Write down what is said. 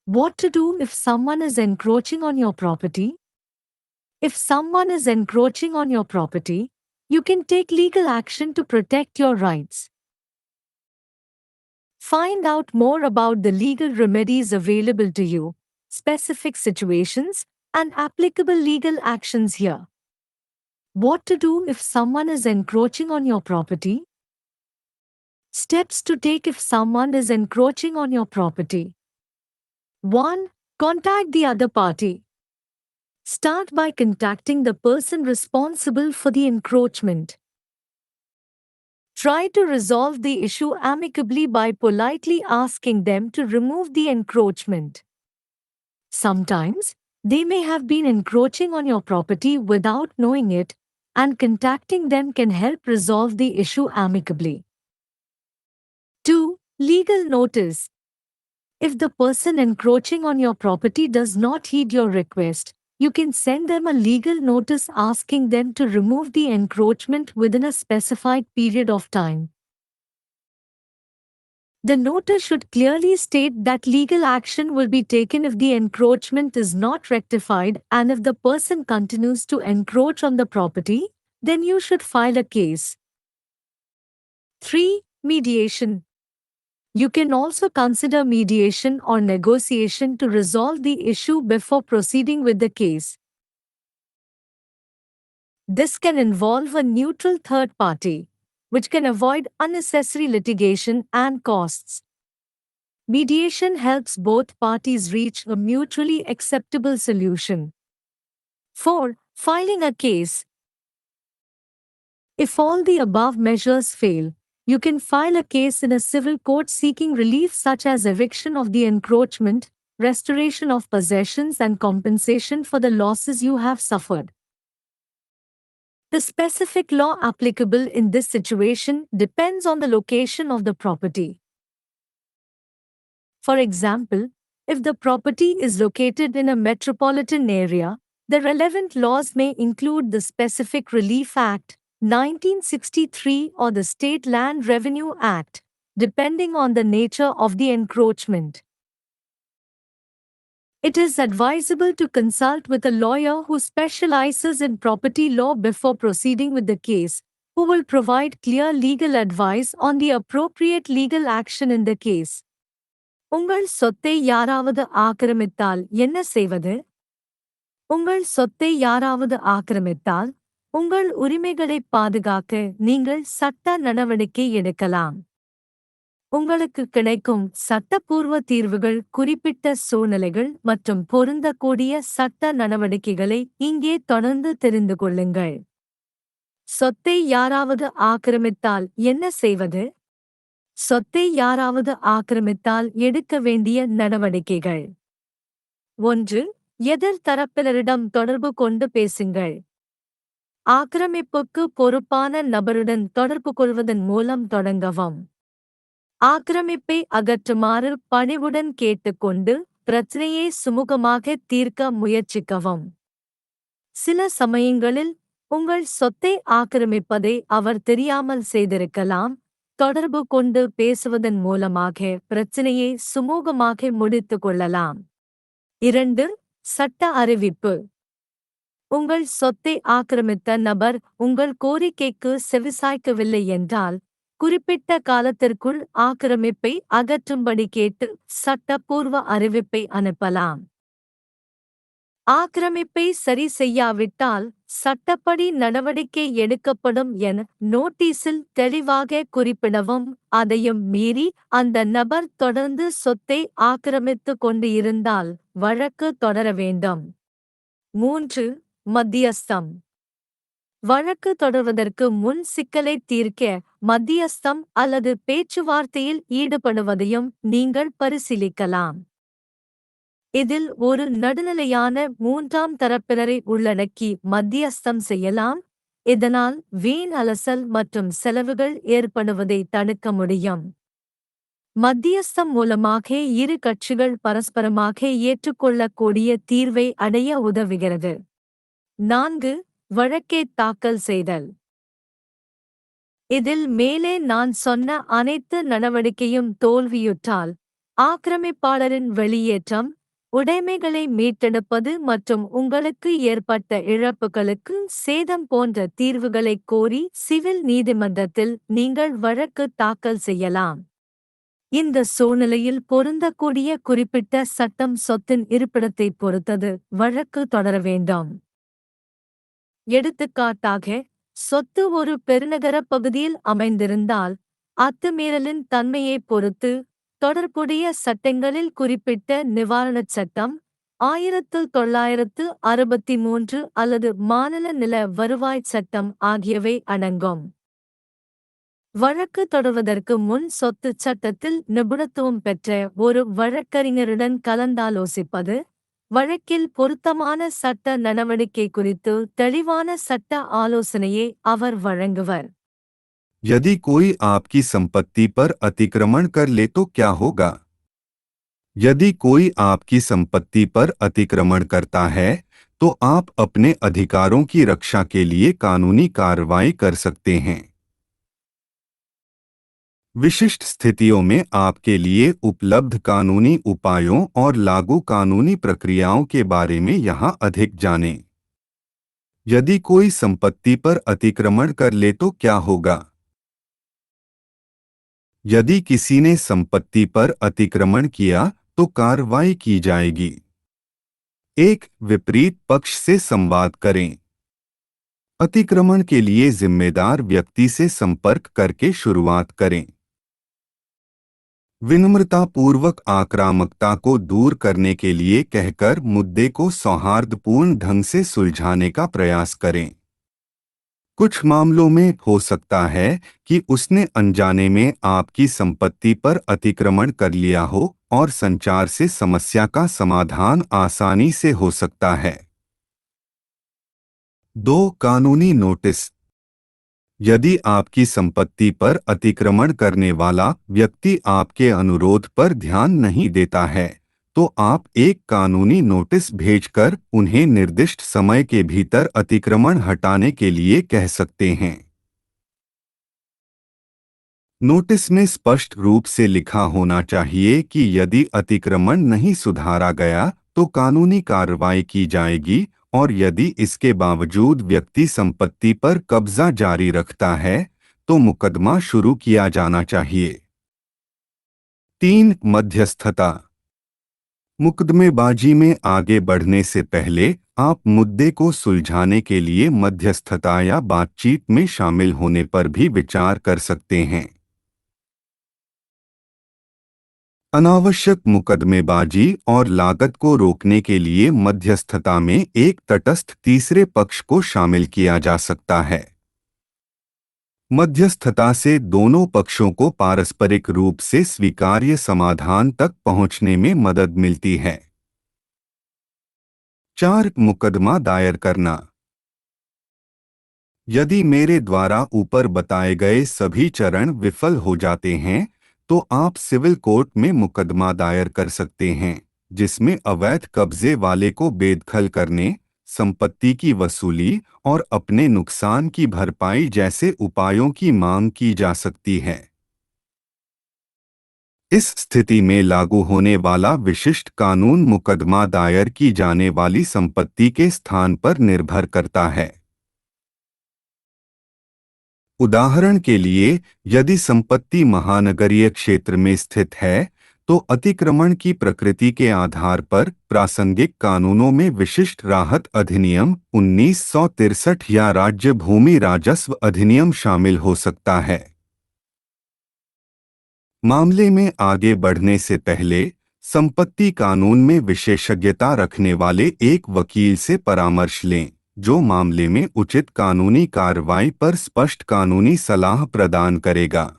What to do if someone is encroaching on your property? If someone is encroaching on your property, you can take legal action to protect your rights. Find out more about the legal remedies available to you, specific situations, and applicable legal actions here. What to do if someone is encroaching on your property? Steps to take if someone is encroaching on your property. 1. Contact the other party. Start by contacting the person responsible for the encroachment. Try to resolve the issue amicably by politely asking them to remove the encroachment. Sometimes, they may have been encroaching on your property without knowing it, and contacting them can help resolve the issue amicably. 2. Legal notice. If the person encroaching on your property does not heed your request, you can send them a legal notice asking them to remove the encroachment within a specified period of time. The notice should clearly state that legal action will be taken if the encroachment is not rectified, and if the person continues to encroach on the property, then you should file a case. 3. Mediation. You can also consider mediation or negotiation to resolve the issue before proceeding with the case. This can involve a neutral third party, which can avoid unnecessary litigation and costs. Mediation helps both parties reach a mutually acceptable solution. 4. Filing a case. If all the above measures fail, you can file a case in a civil court seeking relief such as eviction of the encroachment, restoration of possessions, and compensation for the losses you have suffered. The specific law applicable in this situation depends on the location of the property. For example, if the property is located in a metropolitan area, the relevant laws may include the Specific Relief Act, 1963, or the State Land Revenue Act, depending on the nature of the encroachment. It is advisable to consult with a lawyer who specializes in property law before proceeding with the case, who will provide clear legal advice on the appropriate legal action in the case. உங்கள் சொத்தை யாராவது ஆக்கிரமித்தால் என்ன செய்வது? உங்கள் சொத்தை யாராவது ஆக்கிரமித்தால், உங்கள் உரிமைகளைப் பாதுகாக்க நீங்கள் சட்ட நடவடிக்கை எடுக்கலாம். உங்களுக்கு கிடைக்கும் சட்டப்பூர்வ தீர்வுகள் குறிப்பிட்ட சூழ்நிலைகள் மற்றும் பொருந்தக்கூடிய சட்ட நடவடிக்கைகளை இங்கே தொடர்ந்து தெரிந்து கொள்ளுங்கள். சொத்தை யாராவது ஆக்கிரமித்தால் என்ன செய்வது? சொத்தை யாராவது ஆக்கிரமித்தால் எடுக்க வேண்டிய நடவடிக்கைகள். 1. எதிர் தரப்பினரிடம் தொடர்பு கொண்டு பேசுங்கள். ஆக்கிரமிப்புக்கு பொறுப்பான நபருடன் தொடர்பு கொள்வதன் மூலம் தொடங்கவும். ஆக்கிரமிப்பை அகற்றுமாறு பணிவுடன் கேட்டுக்கொண்டு பிரச்சனையை சுமூகமாக தீர்க்க முயற்சிக்கவும். சில சமயங்களில் உங்கள் சொத்தை ஆக்கிரமிப்பதை அவர் தெரியாமல் செய்திருக்கலாம். தொடர்பு கொண்டு பேசுவதன் மூலமாக பிரச்சனையை சுமூகமாக முடித்துக் கொள்ளலாம். 2. சட்ட அறிவிப்பு. உங்கள் சொத்தை ஆக்கிரமித்த நபர் உங்கள் கோரிக்கைக்கு செவிசாய்க்கவில்லை என்றால், குறிப்பிட்ட காலத்திற்குள் ஆக்கிரமிப்பை அகற்றும்படி கேட்டு சட்டப்பூர்வ அறிவிப்பை அனுப்பலாம். ஆக்கிரமிப்பை சரி செய்யாவிட்டால் சட்டப்படி நடவடிக்கை எடுக்கப்படும் என நோட்டீஸில் தெளிவாக குறிப்பிடவும். அதையும் மீறி அந்த நபர் தொடர்ந்து சொத்தை ஆக்கிரமித்துக் கொண்டு இருந்தால் வழக்கு தொடர வேண்டும். 3. மத்தியஸ்தம். வழக்கு தொடர்வதற்கு முன் சிக்கலை தீர்க்க மத்தியஸ்தம் அல்லது பேச்சுவார்த்தையில் ஈடுபடுவதையும் நீங்கள் பரிசீலிக்கலாம். இதில் ஒரு நடுநிலையான மூன்றாம் தரப்பினரை உள்ளடக்கி மத்தியஸ்தம் செய்யலாம். இதனால் வீண் அலசல் மற்றும் செலவுகள் ஏற்படுவதை தடுக்க முடியும். மத்தியஸ்தம் மூலமாக இரு கட்சிகள் பரஸ்பரமாக ஏற்றுக்கொள்ளக்கூடிய தீர்வை அடைய உதவுகிறது. 4. வழக்கை தாக்கல் செய்தல். இதில் மேலே நான் சொன்ன அனைத்து நடவடிக்கையும் தோல்வியுற்றால், ஆக்கிரமிப்பாளரின் வெளியேற்றம், உடைமைகளை மீட்டெடுப்பது மற்றும் உங்களுக்கு ஏற்பட்ட இழப்புகளுக்கு சேதம் போன்ற தீர்வுகளைக் கோரி சிவில் நீதிமன்றத்தில் நீங்கள் வழக்கு தாக்கல் செய்யலாம். இந்த சூழ்நிலையில் பொருந்தக்கூடிய குறிப்பிட்ட சட்டம் சொத்தின் இருப்பிடத்தைப் பொறுத்தது வழக்கு தொடர வேண்டும். எடுத்துக்காட்டாக, சொத்து ஒரு பெருநகரப் பகுதியில் அமைந்திருந்தால், அத்துமீறலின் தன்மையைப் பொறுத்து, தொடர்புடைய சட்டங்களில் குறிப்பிட்ட நிவாரணச் சட்டம் 1963 அல்லது மாநில நில வருவாய்ச் சட்டம் ஆகியவை அடங்கும். வழக்கு தொடர்வதற்கு முன் சொத்துச் சட்டத்தில் நிபுணத்துவம் பெற்ற ஒரு வழக்கறிஞருடன் கலந்தாலோசிப்பது, வழக்கில் பொருத்தமான சட்ட நடவடிக்கை குறித்து தெளிவான சட்ட ஆலோசனையை அவர் வழங்குவர். यदि कोई आपकी संपत्ति पर अतिक्रमण कर ले तो क्या होगा? यदि कोई आपकी संपत्ति पर अतिक्रमण करता है, तो आप अपने अधिकारों की रक्षा के लिए कानूनी कार्रवाई कर सकते हैं। विशिष्ट स्थितियों में आपके लिए उपलब्ध कानूनी उपायों और लागू कानूनी प्रक्रियाओं के बारे में यहाँ अधिक जानें। यदि कोई संपत्ति पर अतिक्रमण कर ले तो क्या होगा? यदि किसी ने संपत्ति पर अतिक्रमण किया तो कार्रवाई की जाएगी। एक विपरीत पक्ष से संवाद करें। अतिक्रमण के लिए जिम्मेदार व्यक्ति से संपर्क करके शुरुआत करें। विनम्रतापूर्वक आक्रामकता को दूर करने के लिए कहकर मुद्दे को सौहार्दपूर्ण ढंग से सुलझाने का प्रयास करें। कुछ मामलों में हो सकता है कि उसने अनजाने में आपकी संपत्ति पर अतिक्रमण कर लिया हो और संचार से समस्या का समाधान आसानी से हो सकता है। 2. कानूनी नोटिस। यदि आपकी संपत्ति पर अतिक्रमण करने वाला व्यक्ति आपके अनुरोध पर ध्यान नहीं देता है, तो आप एक कानूनी नोटिस भेजकर उन्हें निर्दिष्ट समय के भीतर अतिक्रमण हटाने के लिए कह सकते हैं। नोटिस में स्पष्ट रूप से लिखा होना चाहिए कि यदि अतिक्रमण नहीं सुधारा गया तो कानूनी कार्रवाई की जाएगी, और यदि इसके बावजूद व्यक्ति संपत्ति पर कब्जा जारी रखता है तो मुकदमा शुरू किया जाना चाहिए। 3. मध्यस्थता। मुकदमेबाजी में आगे बढ़ने से पहले आप मुद्दे को सुलझाने के लिए मध्यस्थता या बातचीत में शामिल होने पर भी विचार कर सकते हैं। अनावश्यक मुकदमेबाजी और लागत को रोकने के लिए मध्यस्थता में एक तटस्थ तीसरे पक्ष को शामिल किया जा सकता है। मध्यस्थता से दोनों पक्षों को पारस्परिक रूप से स्वीकार्य समाधान तक पहुंचने में मदद मिलती है। 4. मुकदमा दायर करना। यदि मेरे द्वारा ऊपर बताए गए सभी चरण विफल हो जाते हैं तो आप सिविल कोर्ट में मुकदमा दायर कर सकते हैं, जिसमें अवैध कब्जे वाले को बेदखल करने, संपत्ति की वसूली और अपने नुकसान की भरपाई जैसे उपायों की मांग की जा सकती है। इस स्थिति में लागू होने वाला विशिष्ट कानून मुकदमा दायर की जाने वाली संपत्ति के स्थान पर निर्भर करता है। उदाहरण के लिए, यदि संपत्ति महानगरीय क्षेत्र में स्थित है तो अतिक्रमण की प्रकृति के आधार पर प्रासंगिक कानूनों में विशिष्ट राहत अधिनियम 1963 या राज्य भूमि राजस्व अधिनियम शामिल हो सकता है। मामले में आगे बढ़ने से पहले संपत्ति कानून में विशेषज्ञता रखने वाले एक वकील से परामर्श लें, जो मामले में उचित कानूनी कार्रवाई पर स्पष्ट कानूनी सलाह प्रदान करेगा।